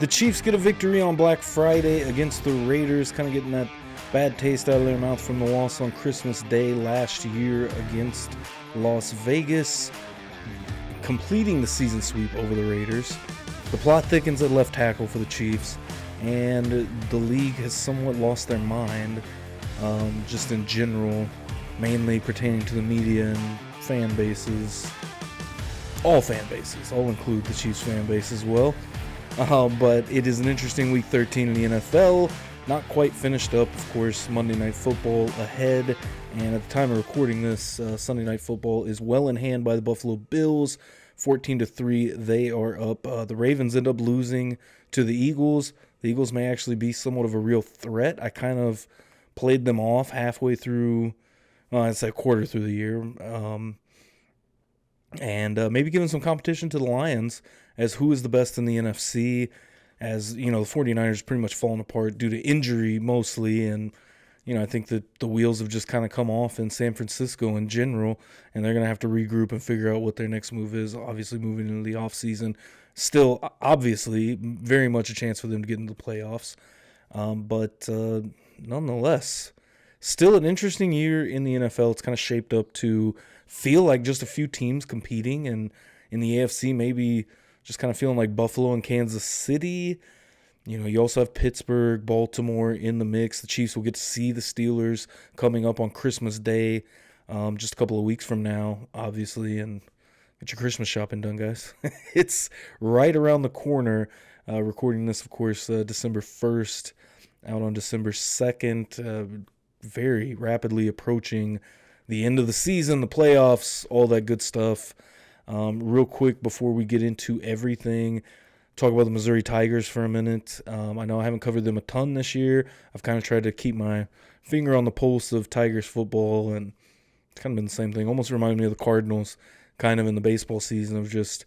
The Chiefs get a victory on Black Friday against the Raiders, kind of getting that bad taste out of their mouth from the loss on Christmas Day last year against Las Vegas, completing the season sweep over the Raiders. The plot thickens at left tackle for the Chiefs, and the league has somewhat lost their mind, just in general, mainly pertaining to the media and fan bases. All fan bases. I'll include the Chiefs fan base as well. But it is an interesting Week 13 in the NFL. Not quite finished up, of course. Monday Night Football ahead. And at the time of recording this, Sunday Night Football is well in hand by the Buffalo Bills. 14-3, they are up. The Ravens end up losing to the Eagles. The Eagles may actually be somewhat of a real threat. I kind of played them off halfway through, I'd say a quarter through the year. And maybe giving some competition to the Lions as who is the best in the NFC, as, you know, the 49ers pretty much fallen apart due to injury mostly, and, you know, I think that the wheels have just kind of come off in San Francisco in general, and they're going to have to regroup and figure out what their next move is, obviously moving into the offseason. Still, obviously, very much a chance for them to get into the playoffs, but nonetheless, still an interesting year in the NFL. It's kind of shaped up to feel like just a few teams competing, and in the AFC, maybe just kind of feeling like Buffalo and Kansas City. You know, you also have Pittsburgh, Baltimore in the mix. The Chiefs will get to see the Steelers coming up on Christmas Day, just a couple of weeks from now, obviously, and get your Christmas shopping done, guys. It's right around the corner. Recording this, of course, December 1st, out on December 2nd, very rapidly approaching the end of the season, the playoffs, all that good stuff. Real quick before we get into everything, talk about the Missouri Tigers for a minute. I know I haven't covered them a ton this year. I've kind of tried to keep my finger on the pulse of Tigers football, and it's kind of been the same thing. Almost reminded me of the Cardinals kind of in the baseball season, of just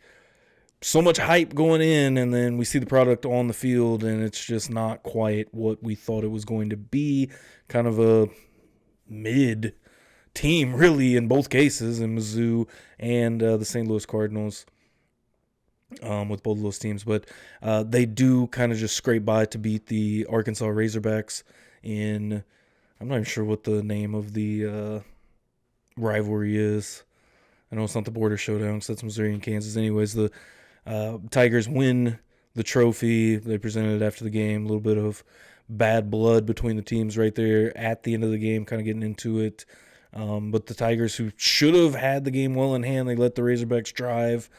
so much hype going in, and then we see the product on the field, and it's just not quite what we thought it was going to be. Kind of a mid team, really, in both cases, in Mizzou and the St. Louis Cardinals, with both of those teams. But they do kind of just scrape by to beat the Arkansas Razorbacks in, I'm not even sure what the name of the rivalry is. I know it's not the border showdown, because that's Missouri and Kansas. Anyways, the Tigers win the trophy. They presented it after the game. A little bit of bad blood between the teams right there at the end of the game, kind of getting into it. But the Tigers, who should have had the game well in hand, they let the Razorbacks drive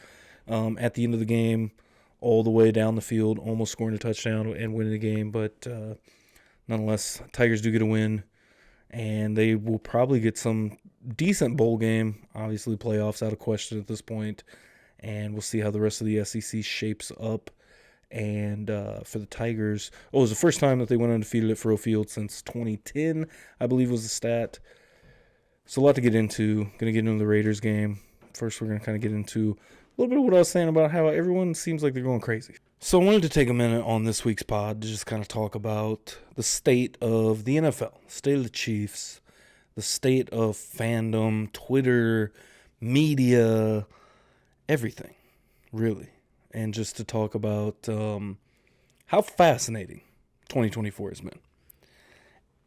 at the end of the game all the way down the field, almost scoring a touchdown and winning the game. But nonetheless, Tigers do get a win, and they will probably get some decent bowl game. Obviously, playoffs out of question at this point, and we'll see how the rest of the SEC shapes up. And for the Tigers, it was the first time that they went undefeated at Faurot Field since 2010, I believe was the stat. So a lot to get into. Going to get into the Raiders game. First, we're going to kind of get into a little bit of what I was saying about how everyone seems like they're going crazy. So I wanted to take a minute on this week's pod to just kind of talk about the state of the NFL, the state of the Chiefs, the state of fandom, Twitter, media, everything, really. And just to talk about how fascinating 2024 has been.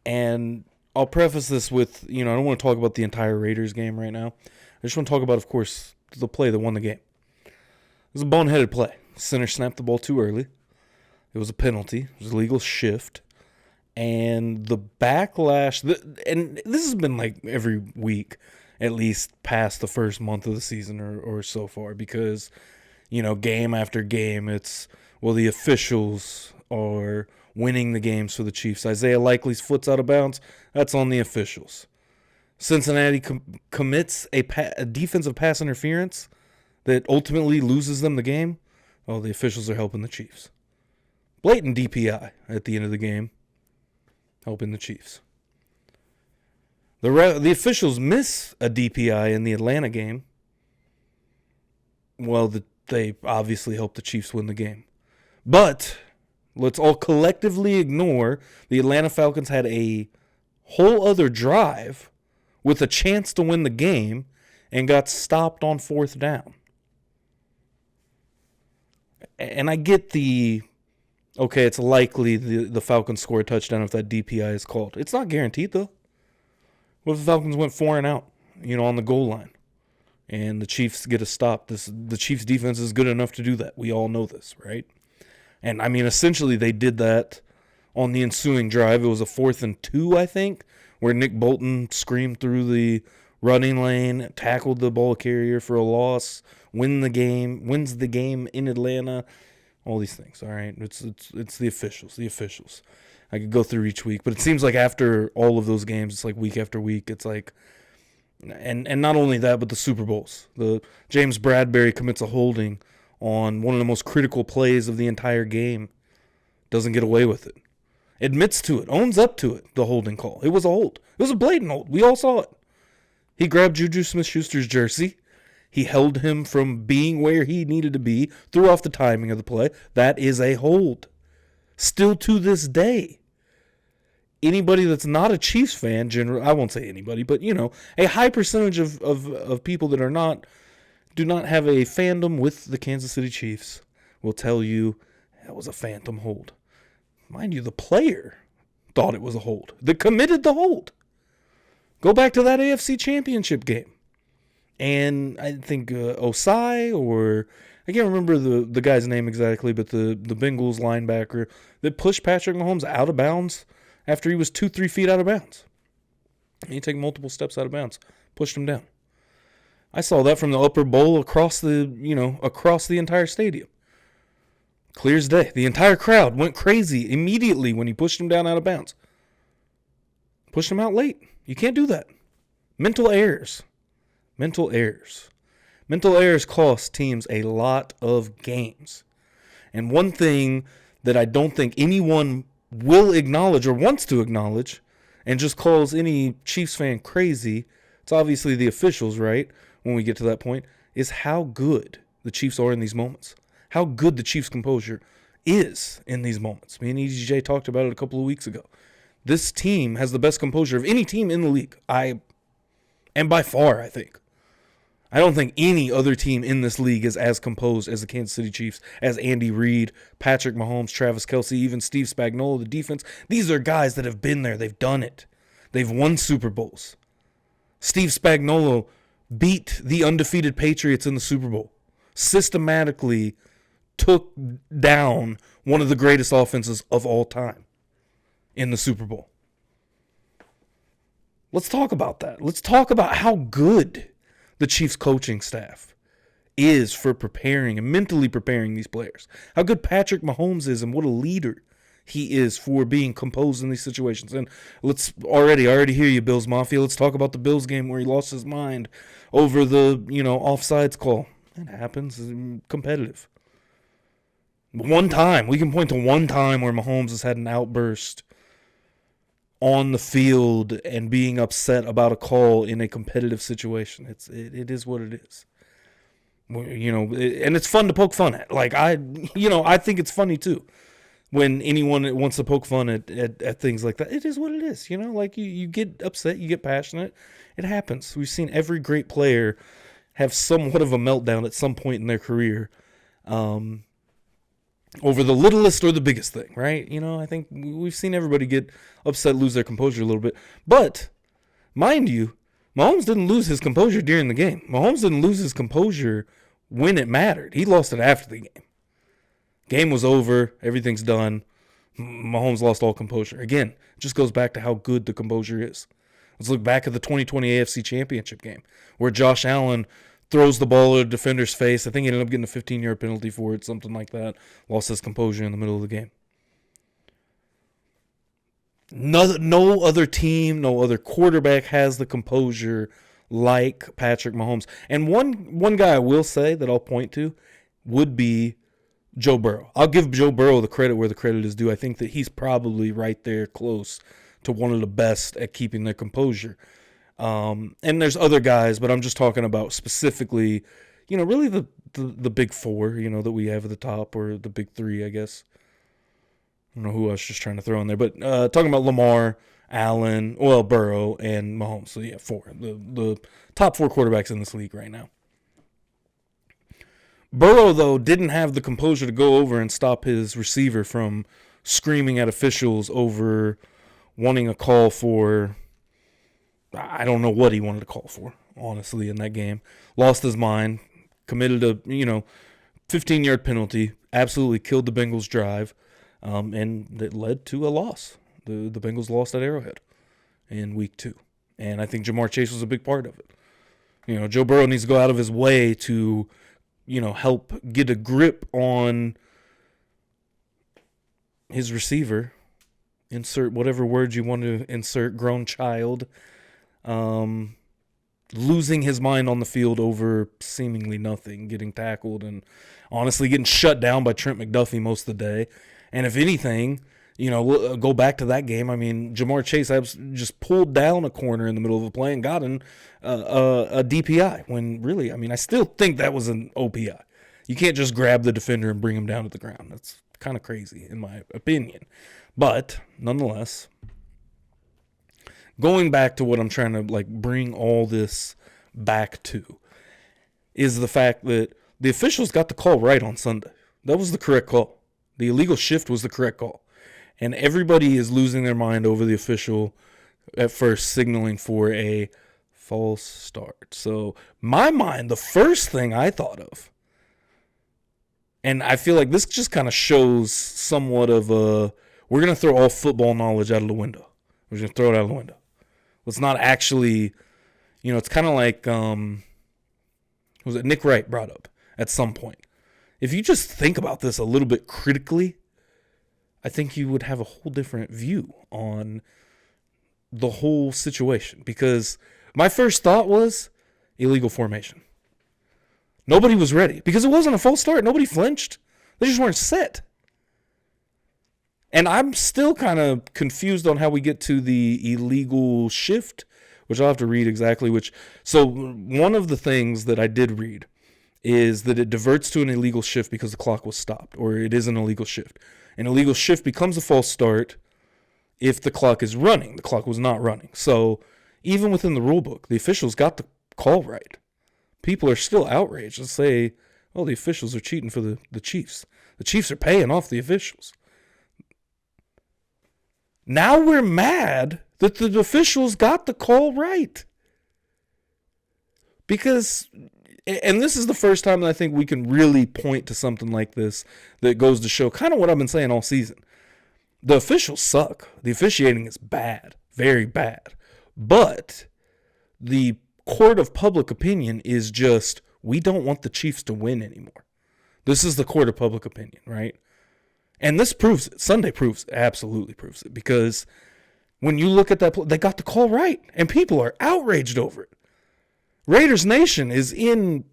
And I'll preface this with, I don't want to talk about the entire Raiders game right now. I just want to talk about, of course, the play that won the game. It was a boneheaded play. Center snapped the ball too early. It was a penalty. It was a legal shift. And the backlash, and this has been like every week, at least past the first month of the season or so far, because, game after game, it's, well, the officials are winning the games for the Chiefs. Isaiah Likely's foot's out of bounds. That's on the officials. Cincinnati commits a defensive pass interference that ultimately loses them the game. Oh, the officials are helping the Chiefs. Blatant DPI at the end of the game, helping the Chiefs. The officials miss a DPI in the Atlanta game. Well, they obviously helped the Chiefs win the game. But let's all collectively ignore the Atlanta Falcons had a whole other drive with a chance to win the game and got stopped on fourth down. And I get the okay, it's likely the Falcons score a touchdown if that DPI is called. It's not guaranteed, though. What if the Falcons went 4 and out, on the goal line, and the Chiefs get a stop? The Chiefs defense is good enough to do that. We all know this, right? And, essentially they did that on the ensuing drive. It was a 4th and 2, I think, where Nick Bolton screamed through the running lane, tackled the ball carrier for a loss, wins the game in Atlanta, all these things, all right? It's the officials. I could go through each week, but it seems like after all of those games, it's like week after week, it's like, and not only that, but the Super Bowls. The James Bradbury commits a holding on one of the most critical plays of the entire game, doesn't get away with it. Admits to it, owns up to it, the holding call. It was a hold. It was a blatant hold. We all saw it. He grabbed Juju Smith-Schuster's jersey. He held him from being where he needed to be, threw off the timing of the play. That is a hold. Still to this day. Anybody that's not a Chiefs fan, I won't say anybody, but, a high percentage of people that do not have a fandom with the Kansas City Chiefs will tell you that was a phantom hold. Mind you, the player thought it was a hold. That committed the hold. Go back to that AFC Championship game. And I think Osai, or I can't remember the guy's name exactly, but the Bengals linebacker that pushed Patrick Mahomes out of bounds after he was 2-3 feet out of bounds. And he took multiple steps out of bounds, pushed him down. I saw that from the upper bowl across the entire stadium. Clear as day. The entire crowd went crazy immediately when he pushed him down out of bounds. Pushed him out late. You can't do that. Mental errors cost teams a lot of games. And one thing that I don't think anyone will acknowledge or wants to acknowledge, and just calls any Chiefs fan crazy, it's obviously the officials, right, when we get to that point, is how good the Chiefs are in these moments. How good the Chiefs' composure is in these moments. Me and EJ talked about it a couple of weeks ago. This team has the best composure of any team in the league. And by far, I think. I don't think any other team in this league is as composed as the Kansas City Chiefs, as Andy Reid, Patrick Mahomes, Travis Kelce, even Steve Spagnuolo, the defense. These are guys that have been there. They've done it. They've won Super Bowls. Steve Spagnuolo beat the undefeated Patriots in the Super Bowl. Systematically took down one of the greatest offenses of all time in the Super Bowl. Let's talk about that. Let's talk about how good the Chiefs coaching staff is for preparing and mentally preparing these players. How good Patrick Mahomes is and what a leader he is for being composed in these situations. And I already hear you, Bills Mafia. Let's talk about the Bills game where he lost his mind over the, offsides call. It happens. It's competitive. One time, we can point to one time where Mahomes has had an outburst on the field and being upset about a call in a competitive situation. It is what it is. And it's fun to poke fun at. Like, I think it's funny too when anyone wants to poke fun at things like that. It is what it is. Like you get upset, you get passionate. It happens. We've seen every great player have somewhat of a meltdown at some point in their career. Over the littlest or the biggest thing, right? I think we've seen everybody get upset, lose their composure a little bit. But, mind you, Mahomes didn't lose his composure during the game. Mahomes didn't lose his composure when it mattered. He lost it after the game. Game was over. Everything's done. Mahomes lost all composure. Again, it just goes back to how good the composure is. Let's look back at the 2020 AFC Championship game where Josh Allen throws the ball at a defender's face. I think he ended up getting a 15-yard penalty for it, something like that. Lost his composure in the middle of the game. No other team, no other quarterback has the composure like Patrick Mahomes. And one guy I will say that I'll point to would be Joe Burrow. I'll give Joe Burrow the credit where the credit is due. I think that he's probably right there close to one of the best at keeping their composure. And there's other guys, but I'm just talking about specifically, really the big four, that we have at the top, or the big three, I guess. I don't know who I was just trying to throw in there, but talking about Lamar, Allen, Burrow, and Mahomes. So, yeah, four. The top four quarterbacks in this league right now. Burrow, though, didn't have the composure to go over and stop his receiver from screaming at officials over wanting a call for, I don't know what he wanted to call for, honestly, in that game. Lost his mind, committed a, 15-yard penalty, absolutely killed the Bengals' drive, and it led to a loss. The Bengals lost at Arrowhead in week 2. And I think Jamar Chase was a big part of it. Joe Burrow needs to go out of his way to, help get a grip on his receiver. Insert whatever words you want to insert, grown child. Losing his mind on the field over seemingly nothing, getting tackled and honestly getting shut down by Trent McDuffie most of the day. And if anything, we'll go back to that game. I mean, Jamar Chase just pulled down a corner in the middle of a play and got a DPI when really, I still think that was an OPI. You can't just grab the defender and bring him down to the ground. That's kind of crazy in my opinion. But nonetheless, going back to what I'm trying to bring all this back to is the fact that the officials got the call right on Sunday. That was the correct call. The illegal shift was the correct call. And everybody is losing their mind over the official at first signaling for a false start. So my mind, the first thing I thought of, and I feel like this just kind of shows somewhat of we're going to throw all football knowledge out of the window. We're just going to throw it out of the window. It's not actually, it's kind of like, was it Nick Wright brought up at some point. If you just think about this a little bit critically, I think you would have a whole different view on the whole situation. Because my first thought was illegal formation. Nobody was ready because it wasn't a false start. Nobody flinched. They just weren't set. And I'm still kind of confused on how we get to the illegal shift, which I'll have to read exactly which. So one of the things that I did read is that it diverts to an illegal shift because the clock was stopped, or it is an illegal shift. An illegal shift becomes a false start if the clock is running. The clock was not running. So even within the rule book, the officials got the call right. People are still outraged and say, oh, the officials are cheating for the Chiefs. The Chiefs are paying off the officials. Now we're mad that the officials got the call right. Because, and this is the first time that I think we can really point to something like this that goes to show kind of what I've been saying all season. The officials suck. The officiating is bad, very bad. But the court of public opinion is just, we don't want the Chiefs to win anymore. This is the court of public opinion, right? And this proves it. Sunday proves it. Absolutely proves it. Because when you look at that, they got the call right. And people are outraged over it. Raiders Nation is in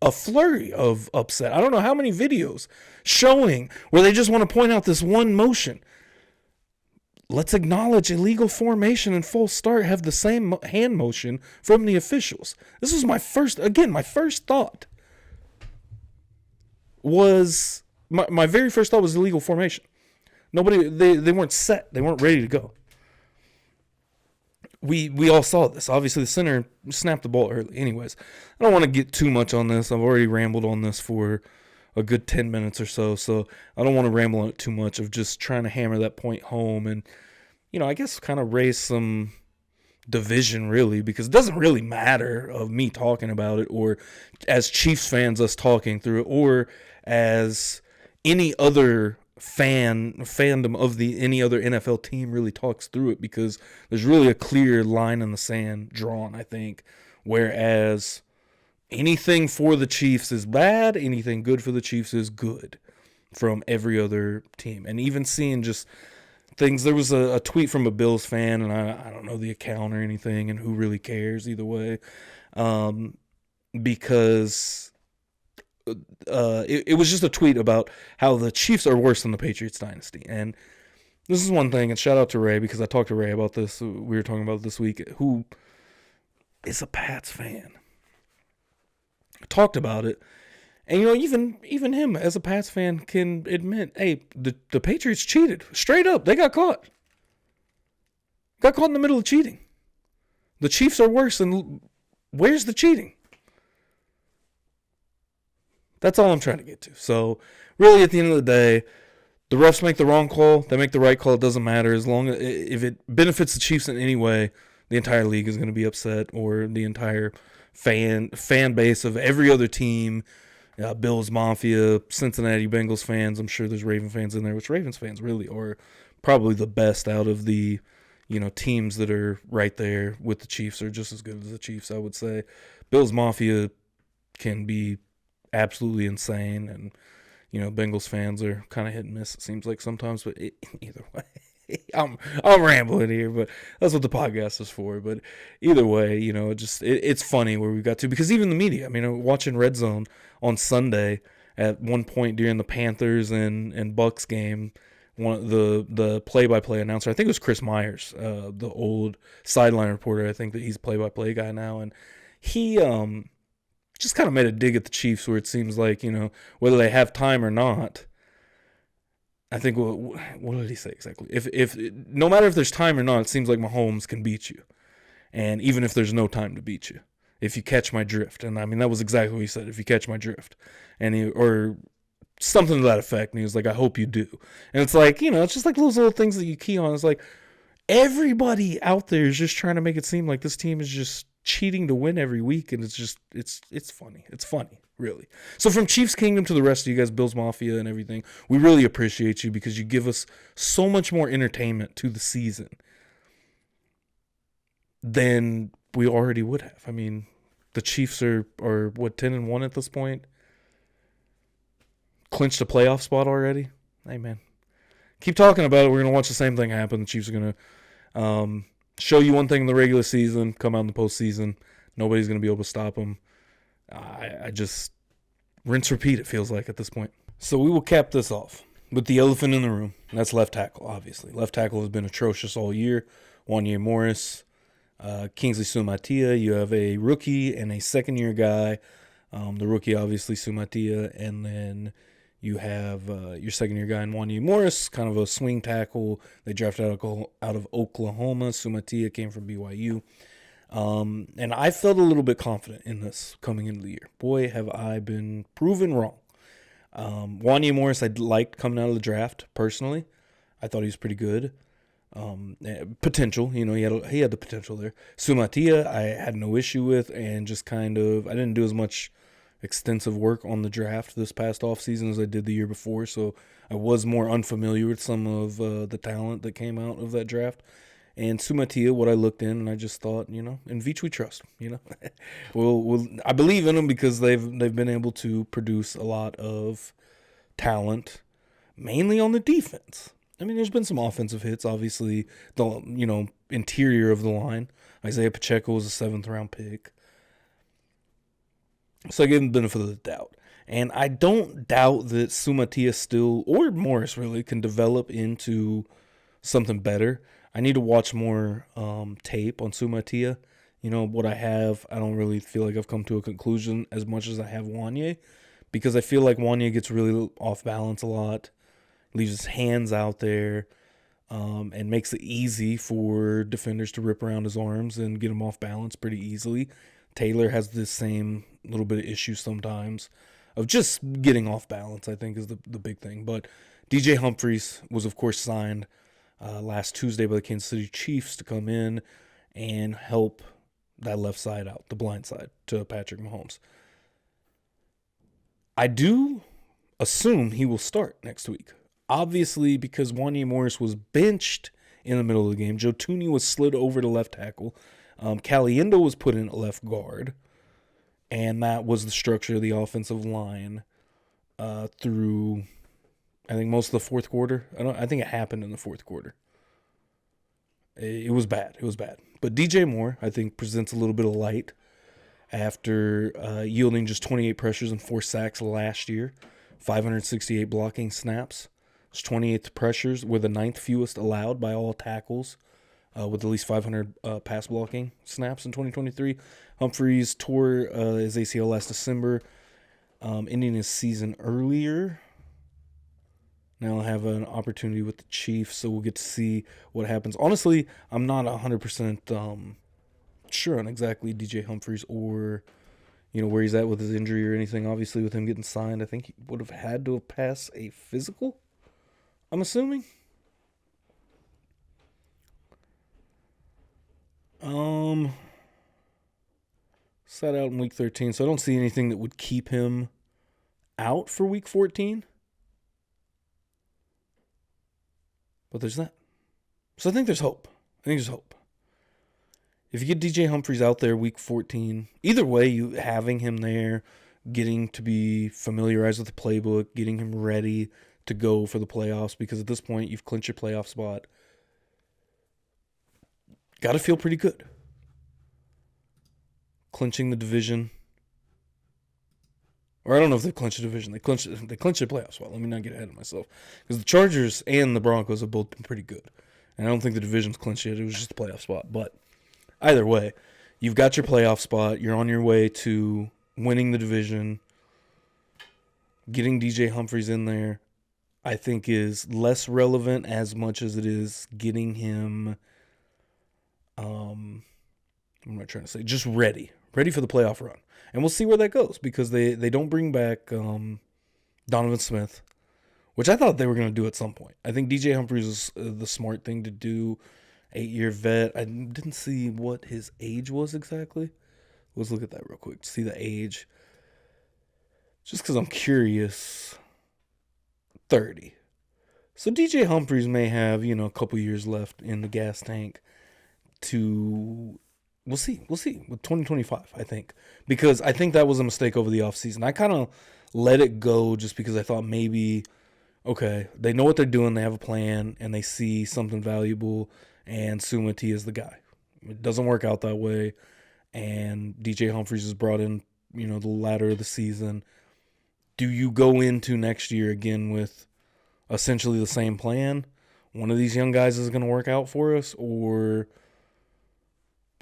a flurry of upset. I don't know how many videos showing where they just want to point out this one motion. Let's acknowledge illegal formation and false start have the same hand motion from the officials. This was my first thought was, my very first thought was illegal formation. They weren't set. They weren't ready to go. We all saw this. Obviously, the center snapped the ball early. Anyways, I don't want to get too much on this. I've already rambled on this for a good 10 minutes or so I don't want to ramble on it too much of just trying to hammer that point home and, I guess kind of raise some division really, because it doesn't really matter of me talking about it or as Chiefs fans us talking through it or as any other fandom of any other NFL team really talks through it, because there's really a clear line in the sand drawn, I think, whereas anything for the Chiefs is bad, anything good for the Chiefs is good from every other team. And even seeing just things, there was a tweet from a Bills fan, and I don't know the account or anything, and who really cares either way, because it was just a tweet about how the Chiefs are worse than the Patriots dynasty. And this is one thing, and shout out to Ray, because I talked to Ray about this. We were talking about it this week, who is a Pats fan. I talked about it. And, even him as a Pats fan can admit, hey, the Patriots cheated. Straight up, they got caught. Got caught in the middle of cheating. The Chiefs are worse, and where's the cheating? That's all I'm trying to get to. So, really, at the end of the day, the refs make the wrong call. They make the right call. It doesn't matter. As long as if it benefits the Chiefs in any way, the entire league is going to be upset, or the entire fan base of every other team, Bills Mafia, Cincinnati Bengals fans. I'm sure there's Raven fans in there, which Ravens fans really are probably the best out of the teams that are right there with the Chiefs, are just as good as the Chiefs, I would say. Bills Mafia can be absolutely insane, and Bengals fans are kind of hit and miss, it seems like sometimes, but either way. I'm rambling here, but that's what the podcast is for. But either way, it's funny where we got to, because even the media, watching Red Zone on Sunday at one point during the Panthers and Bucks game, the play-by-play announcer, I think it was Chris Myers, the old sideline reporter, I think that he's a play-by-play guy now, and he just kind of made a dig at the Chiefs, where it seems like, whether they have time or not, I think, what did he say exactly? If no matter if there's time or not, it seems like Mahomes can beat you. And even if there's no time to beat you, if you catch my drift. And that was exactly what he said, if you catch my drift. Or something to that effect. And he was like, I hope you do. And it's like, it's just like those little things that you key on. It's like, everybody out there is just trying to make it seem like this team is just cheating to win every week. And it's just, it's funny. It's funny. Really. So from Chiefs Kingdom to the rest of you guys, Bills Mafia and everything, we really appreciate you, because you give us so much more entertainment to the season than we already would have. The Chiefs are what, 10-1 at this point? Clinched a playoff spot already? Hey, man. Keep talking about it. We're going to watch the same thing happen. The Chiefs are going to show you one thing in the regular season, come out in the postseason. Nobody's going to be able to stop them. I just rinse, repeat, it feels like at this point. So we will cap this off with the elephant in the room. And that's left tackle, obviously. Left tackle has been atrocious all year. Wanya Morris, Kingsley Sumatia. You have a rookie and a second-year guy. The rookie, obviously, Sumatia. And then you have your second-year guy in Wanya Morris, kind of a swing tackle. They drafted out of Oklahoma. Sumatia came from BYU. And I felt a little bit confident in this coming into the year. Boy, have I been proven wrong. Wanya Morris, I liked coming out of the draft, personally. I thought he was pretty good. Potential, he had the potential there. Sumatia, I had no issue with, and just I didn't do as much extensive work on the draft this past offseason as I did the year before, so I was more unfamiliar with some of the talent that came out of that draft. And Sumatia, what I looked in, and I just thought, in Veach we trust. I believe in them because they've been able to produce a lot of talent, mainly on the defense. There's been some offensive hits, obviously. The interior of the line. Isaiah Pacheco was a 7th-round pick, so I gave him the benefit of the doubt. And I don't doubt that Sumatia still, or Morris really, can develop into something better. I need to watch more tape on Sumatia. What I have, I don't really feel like I've come to a conclusion as much as I have Wanya, because I feel like Wanya gets really off balance a lot, leaves his hands out there, and makes it easy for defenders to rip around his arms and get him off balance pretty easily. Taylor has this same little bit of issue sometimes of just getting off balance, I think, is the big thing. But DJ Humphries was, of course, signed last Tuesday by the Kansas City Chiefs to come in and help that left side out, the blind side, to Patrick Mahomes. I do assume he will start next week. Obviously, because Wanya Morris was benched in the middle of the game. Joe Tooney was slid over to left tackle. Caliendo was put in at left guard. And that was the structure of the offensive line through, I think, most of the fourth quarter. I think it happened in the fourth quarter. It was bad. But DJ Moore, I think, presents a little bit of light after yielding just 28 pressures and 4 sacks last year, 568 blocking snaps. It's 28th pressures, were the 9th fewest allowed by all tackles, with at least 500 pass blocking snaps in 2023. Humphries tore his ACL last December, ending his season earlier. Now I'll have an opportunity with the Chiefs, so we'll get to see what happens. Honestly, I'm not 100% sure on exactly DJ Humphries or where he's at with his injury or anything. Obviously, with him getting signed, I think he would have had to have passed a physical, I'm assuming. Sat out in week 13, so I don't see anything that would keep him out for week 14. But there's that. So I think there's hope. If you get DJ Humphries out there week 14, either way, you having him there, getting to be familiarized with the playbook, getting him ready to go for the playoffs, because at this point, you've clinched your playoff spot. Got to feel pretty good. Clinching the division. Or I don't know if they clinched the division. They clinched their playoff spot. Let me not get ahead of myself. Because the Chargers and the Broncos have both been pretty good. And I don't think the division's clinched yet. It was just a playoff spot. But either way, you've got your playoff spot. You're on your way to winning the division. Getting DJ Humphries in there, I think, is less relevant as much as it is getting him, what am I trying to say? Just ready for the playoff run. And we'll see where that goes, because they don't bring back Donovan Smith, which I thought they were going to do at some point. I think DJ Humphries is the smart thing to do. 8-year vet. I didn't see what his age was exactly. Let's look at that real quick to see the age. Just because I'm curious. 30. So DJ Humphries may have, a couple years left in the gas tank to... We'll see with 2025, I think. Because I think that was a mistake over the offseason. I kind of let it go just because I thought maybe, okay, they know what they're doing, they have a plan, and they see something valuable, and Sumati is the guy. It doesn't work out that way, and DJ Humphries is brought in, the latter of the season. Do you go into next year again with essentially the same plan? One of these young guys is going to work out for us, or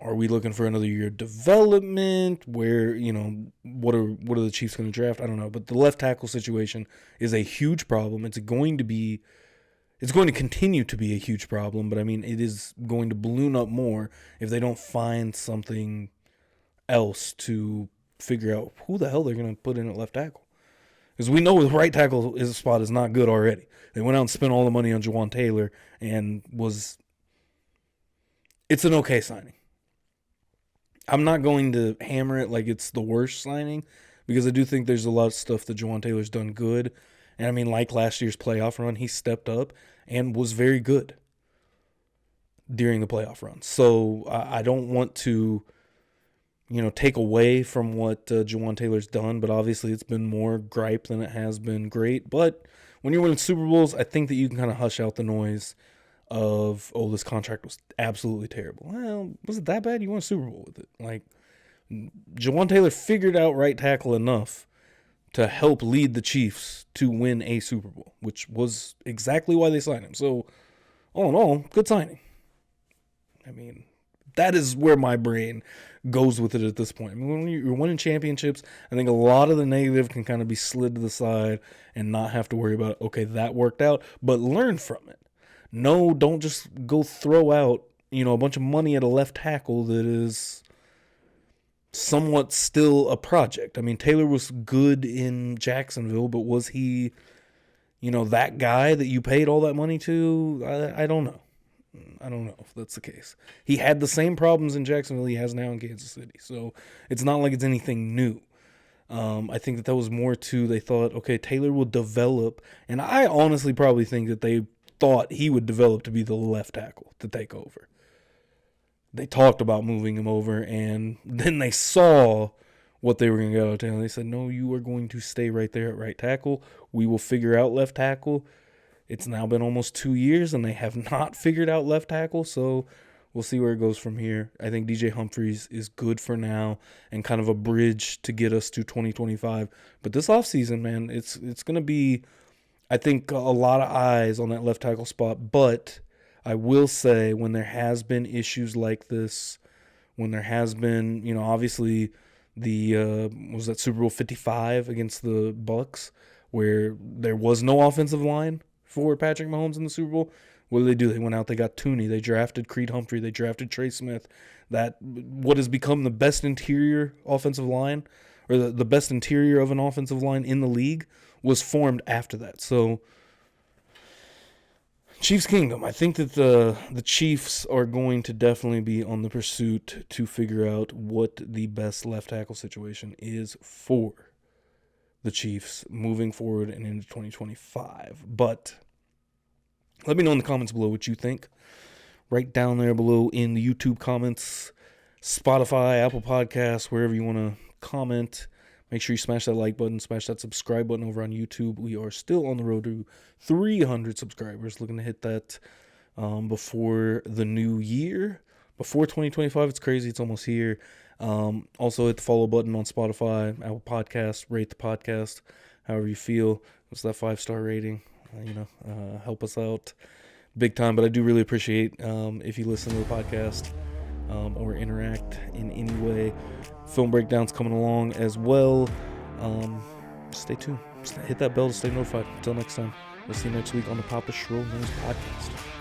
are we looking for another year of development where, what are the Chiefs going to draft? I don't know. But the left tackle situation is a huge problem. It's going to continue to be a huge problem, but I mean, it is going to balloon up more if they don't find something else to figure out who the hell they're going to put in at left tackle. Because we know the right tackle spot is not good already. They went out and spent all the money on Juwan Taylor and it's an okay signing. I'm not going to hammer it like it's the worst signing, because I do think there's a lot of stuff that Juwan Taylor's done good. And I mean, like last year's playoff run, he stepped up and was very good during the playoff run. So I don't want to, take away from what Juwan Taylor's done, but obviously it's been more gripe than it has been great. But when you're winning Super Bowls, I think that you can kind of hush out the noise of, oh, this contract was absolutely terrible. Well, was it that bad? You won a Super Bowl with it. Like, Juwan Taylor figured out right tackle enough to help lead the Chiefs to win a Super Bowl, which was exactly why they signed him. So, all in all, good signing. I mean, that is where my brain goes with it at this point. I mean, when you're winning championships, I think a lot of the negative can kind of be slid to the side and not have to worry about, okay, that worked out, but learn from it. No, don't just go throw out, a bunch of money at a left tackle that is somewhat still a project. I mean, Taylor was good in Jacksonville, but was he, that guy that you paid all that money to? I don't know. I don't know if that's the case. He had the same problems in Jacksonville he has now in Kansas City. So it's not like it's anything new. I think that was more to, they thought, okay, Taylor will develop. And I honestly probably think that they thought he would develop to be the left tackle to take over. They talked about moving him over, and then they saw what they were going to get out of Taylor. They said, no, you are going to stay right there at right tackle. We will figure out left tackle. It's now been almost 2 years, and they have not figured out left tackle, so we'll see where it goes from here. I think DJ Humphries is good for now and kind of a bridge to get us to 2025. But this offseason, man, it's going to be, I think, a lot of eyes on that left tackle spot. But I will say, when there has been issues like this, when there has been, obviously was that Super Bowl 55 against the Bucks, where there was no offensive line for Patrick Mahomes in the Super Bowl. What did? They went out, they got Tooney, they drafted Creed Humphrey, they drafted Trey Smith. That what has become the best interior offensive line, or the best interior of an offensive line in the league was formed after that. So Chiefs Kingdom. I think that the Chiefs are going to definitely be on the pursuit to figure out what the best left tackle situation is for the Chiefs moving forward and into 2025. But let me know in the comments below what you think. Right down there below in the YouTube comments, Spotify, Apple Podcasts, wherever you want to comment. Make sure you smash that like button, smash that subscribe button over on YouTube. We are still on the road to 300 subscribers. Looking to hit that before the new year. Before 2025, it's crazy. It's almost here. Also, hit the follow button on Spotify, Apple Podcasts. Rate the podcast however you feel. What's that 5-star rating? Help us out big time. But I do really appreciate if you listen to the podcast or interact in any way. Film breakdowns coming along as well. Stay tuned. Hit that bell to stay notified. Until next time, we'll see you next week on the Papa Schroll News Podcast.